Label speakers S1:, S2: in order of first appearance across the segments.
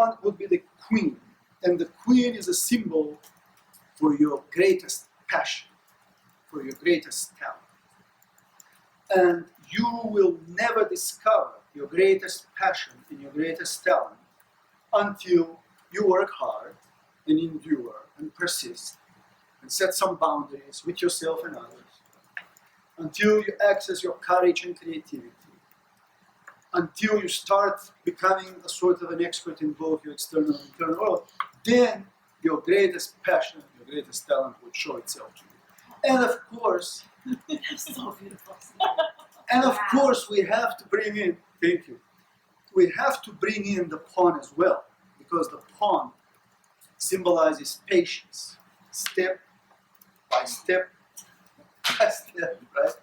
S1: one would be the queen. And the queen is a symbol for your greatest passion, for your greatest talent. And you will never discover your greatest passion and your greatest talent until you work hard and endure and persist and set some boundaries with yourself and others, until you access your courage and creativity, until you start becoming a sort of an expert in both your external and internal world, then your greatest passion, your greatest talent will show itself to you. And of course,
S2: So beautiful.
S1: and of course we have to bring in, thank you, we have to bring in the pawn as well, because the pawn symbolizes patience, step by step by step, right?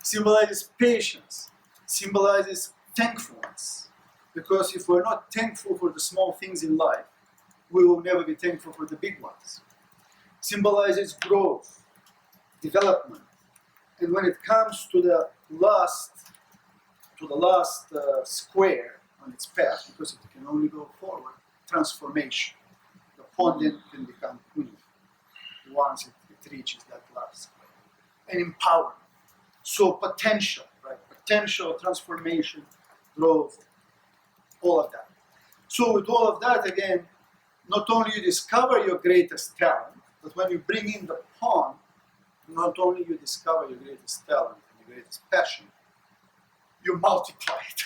S1: Symbolizes patience, symbolizes thankfulness. Because if we're not thankful for the small things in life, we will never be thankful for the big ones. Symbolizes growth, development. And when it comes to the last square on its path, because it can only go forward, transformation. The pawn then can become queen once it reaches that last square. And empowerment. So potential, right? Potential, transformation, growth, all of that. So with all of that, again, not only you discover your greatest talent, but when you bring in the pawn, not only you discover your greatest talent and your greatest passion, you multiply it.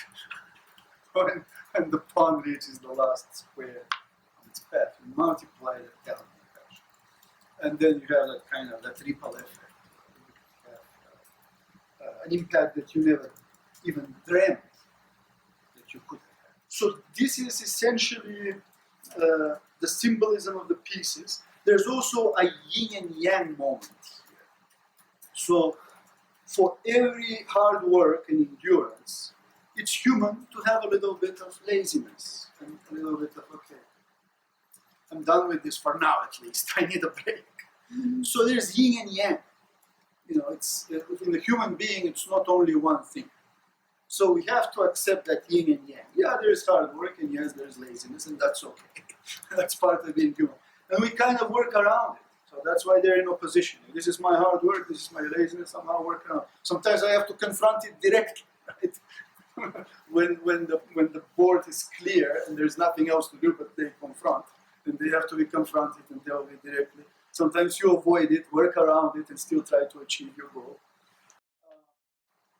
S1: when the pawn reaches the last square on its path, you multiply the talent and passion. And then you have that kind of that ripple effect. An impact that you never even dreamt that you could have. So this is essentially the symbolism of the pieces. There's also a yin and yang moment here. So for every hard work and endurance, it's human to have a little bit of laziness and a little bit of, okay, I'm done with this for now at least, I need a break. Mm-hmm. So there's yin and yang. You know, it's in the human being, it's not only one thing. So we have to accept that yin and yang. Yeah, there's hard work, and yes, there's laziness, and that's okay. That's part of being human. And we kind of work around it. So that's why they're in opposition. This is my hard work, this is my laziness, somehow work around. Sometimes I have to confront it directly, right? when the board is clear and there's nothing else to do but they confront, then they have to be confronted and dealt with directly. Sometimes you avoid it, work around it, and still try to achieve your goal.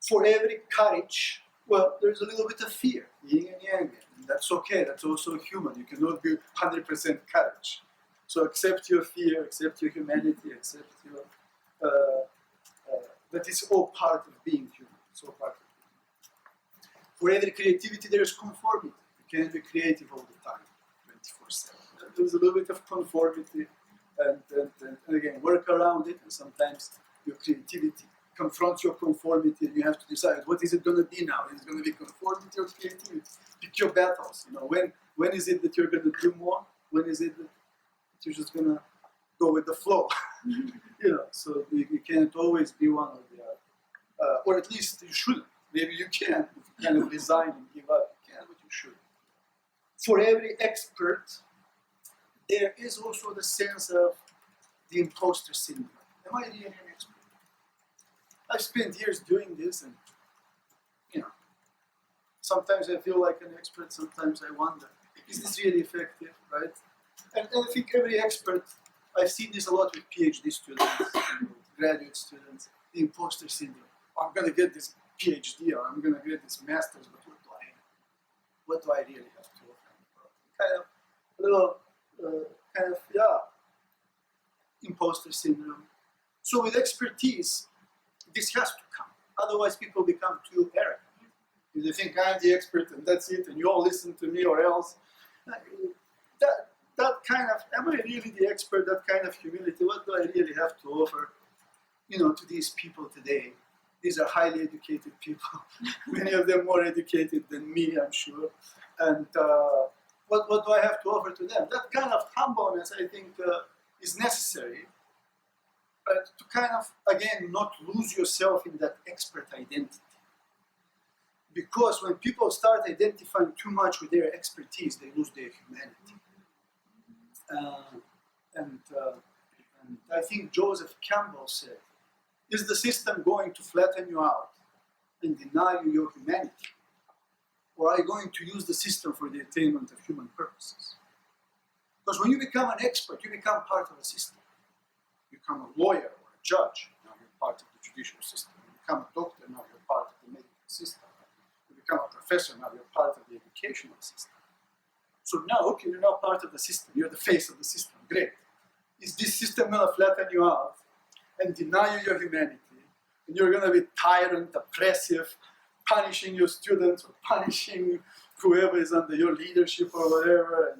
S1: For every courage, well, there's a little bit of fear, yin and yang, and that's okay, that's also human. You cannot be 100% courage. So accept your fear, accept your humanity, accept your... that is all part of being human, it's all part of being human. For every creativity, there is conformity. You can't be creative all the time, 24/7. There's a little bit of conformity. And again, work around it, and sometimes your creativity confronts your conformity, and you have to decide, what is it going to be now? Is it going to be conformity or creativity? Pick your battles. You know, when is it that you're going to do more? When is it that you're just going to go with the flow? You know, so you can't always be one or the other. Or at least you shouldn't. Maybe you can. You kind of resign and give up. You can, but you should. For every expert, there is also the sense of the imposter syndrome. Am I really an expert? I've spent years doing this, and you know, sometimes I feel like an expert, sometimes I wonder, is this really effective, right? And I think every expert, I've seen this a lot with PhD students, graduate students, the imposter syndrome. I'm going to get this PhD, or I'm going to get this master's, but what do I really have to offer? Kind of a little, imposter syndrome. So with expertise, this has to come. Otherwise, people become too arrogant. They think I'm the expert and that's it, and you all listen to me or else. That kind of, am I really the expert? That kind of humility, what do I really have to offer, you know, to these people today? These are highly educated people. Many of them more educated than me, I'm sure. And what do I have to offer to them? That kind of humbleness, I think, is necessary, but to kind of, again, not lose yourself in that expert identity. Because when people start identifying too much with their expertise, they lose their humanity. And I think Joseph Campbell said, is the system going to flatten you out and deny you your humanity? Or are you going to use the system for the attainment of human purposes? Because when you become an expert, you become part of a system. You become a lawyer or a judge, now you're part of the judicial system. You become a doctor, now you're part of the medical system. You become a professor, now you're part of the educational system. So now, okay, you're now part of the system. You're the face of the system. Great. Is this system going to flatten you out and deny you your humanity? And you're going to be tyrant, oppressive, punishing your students or punishing whoever is under your leadership or whatever?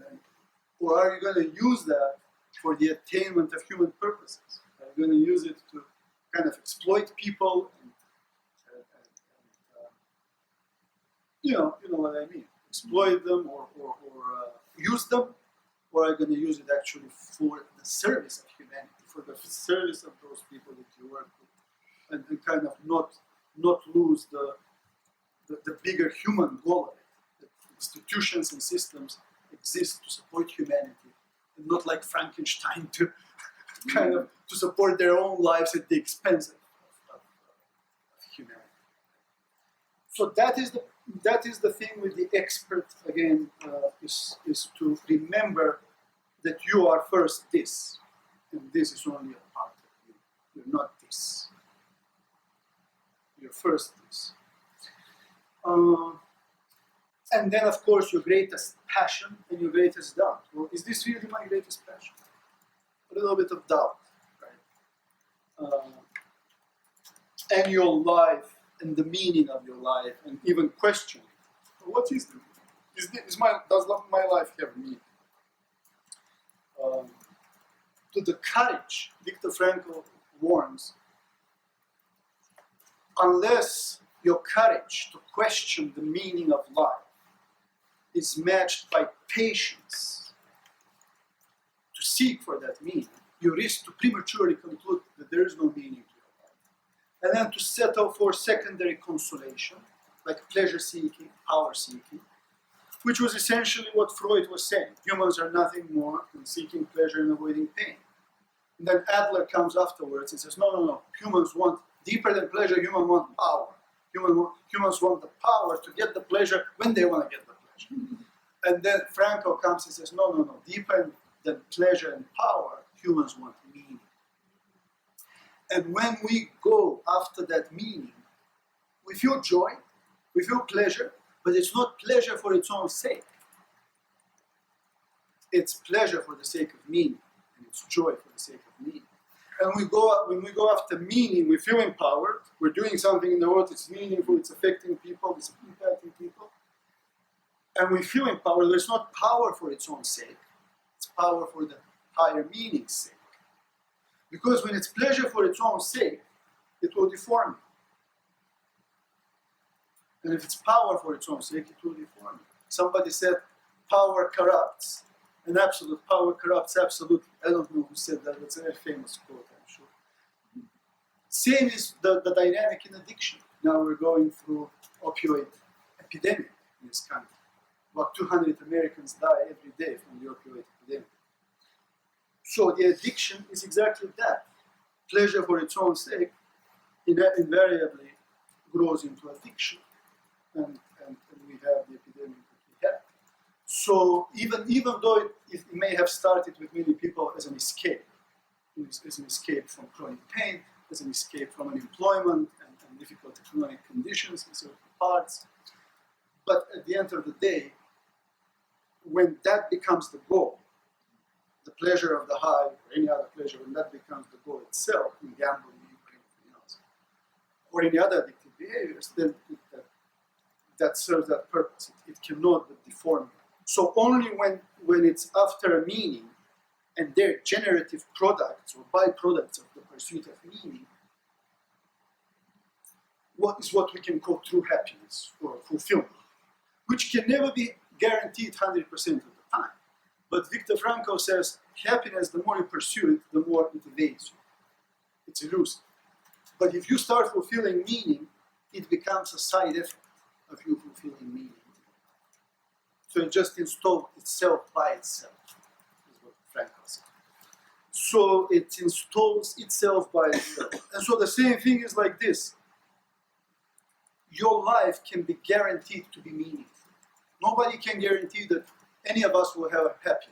S1: Or are you going to use that for the attainment of human purposes? Are you going to use it to kind of exploit people? You know what I mean. Exploit them or use them, or are you going to use it actually for the service of humanity, for the service of those people that you work with, and kind of not lose the bigger human goal of it, that institutions and systems exist to support humanity, and not like Frankenstein to kind of to support their own lives at the expense of humanity. So that is the thing with the expert, again, is to remember that you are first this, and this is only a part of you. You're not this. You're first this. And then, of course, your greatest passion and your greatest doubt. Well, is this really my greatest passion? A little bit of doubt, right? And your life and the meaning of your life, and even questioning, what is the meaning? Does my life have meaning? To the courage, Viktor Frankl warns, unless your courage to question the meaning of life is matched by patience to seek for that meaning, you risk to prematurely conclude that there is no meaning to your life. And then to settle for secondary consolation, like pleasure-seeking, power-seeking, which was essentially what Freud was saying. Humans are nothing more than seeking pleasure and avoiding pain. And then Adler comes afterwards and says, no, humans want, deeper than pleasure, humans want power. Humans want the power to get the pleasure when they want to get the pleasure. And then Frankl comes and says, no, deeper than pleasure and power, humans want meaning. And when we go after that meaning, we feel joy, we feel pleasure, but it's not pleasure for its own sake. It's pleasure for the sake of meaning, and it's joy for the sake of meaning. And when we go after meaning, we feel empowered. We're doing something in the world that's meaningful, it's affecting people, it's impacting people. And we feel empowered. There's not power for its own sake. It's power for the higher meaning's sake. Because when it's pleasure for its own sake, it will deform you. And if it's power for its own sake, it will deform you. Somebody said, power corrupts. And absolute power corrupts absolutely. I don't know who said that, but it's a very famous quote, I'm sure. Same is the dynamic in addiction. Now we're going through opioid epidemic in this country. About 200 Americans die every day from the opioid epidemic. So the addiction is exactly that. Pleasure for its own sake invariably grows into addiction. And we have the epidemic that we have. So even though it may have started with many people as an escape from chronic pain, as an escape from unemployment and difficult economic conditions in certain parts, but at the end of the day, when that becomes the goal, the pleasure of the high or any other pleasure, when that becomes the goal itself, in gambling or anything else, or any other addictive behaviors, then that serves that purpose. It cannot but deform you. So only when it's after a meaning and they're generative products or byproducts of the pursuit of meaning, what we can call true happiness or fulfillment, which can never be guaranteed 100% of the time. But Viktor Frankl says, happiness, the more you pursue it, the more it evades you. It's elusive. But if you start fulfilling meaning, it becomes a side effect of you fulfilling meaning. So it just installed itself by itself, is what Frankl said. So it installs itself by itself. And so the same thing is like this. Your life can be guaranteed to be meaningful. Nobody can guarantee that any of us will have a happy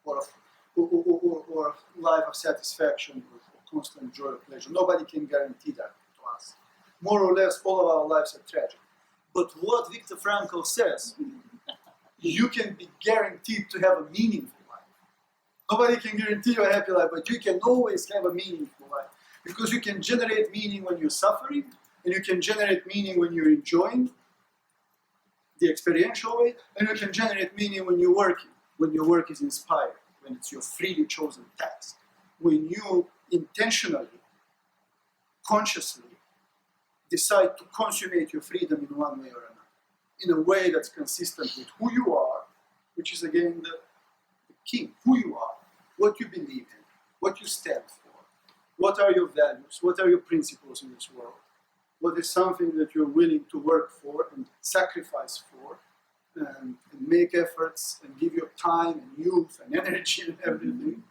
S1: life or a life of satisfaction or constant joy or pleasure. Nobody can guarantee that to us. More or less, all of our lives are tragic. But what Viktor Frankl says, you can be guaranteed to have a meaningful life. Nobody can guarantee you a happy life, but you can always have a meaningful life. Because you can generate meaning when you're suffering, and you can generate meaning when you're enjoying the experiential way, and you can generate meaning when you're working, when your work is inspired, when it's your freely chosen task, when you intentionally, consciously decide to consummate your freedom in one way or another, in a way that's consistent with who you are, which is again the key, who you are, what you believe in, what you stand for, what are your values, what are your principles in this world, what is something that you're willing to work for and sacrifice for, and make efforts and give your time and youth and energy and everything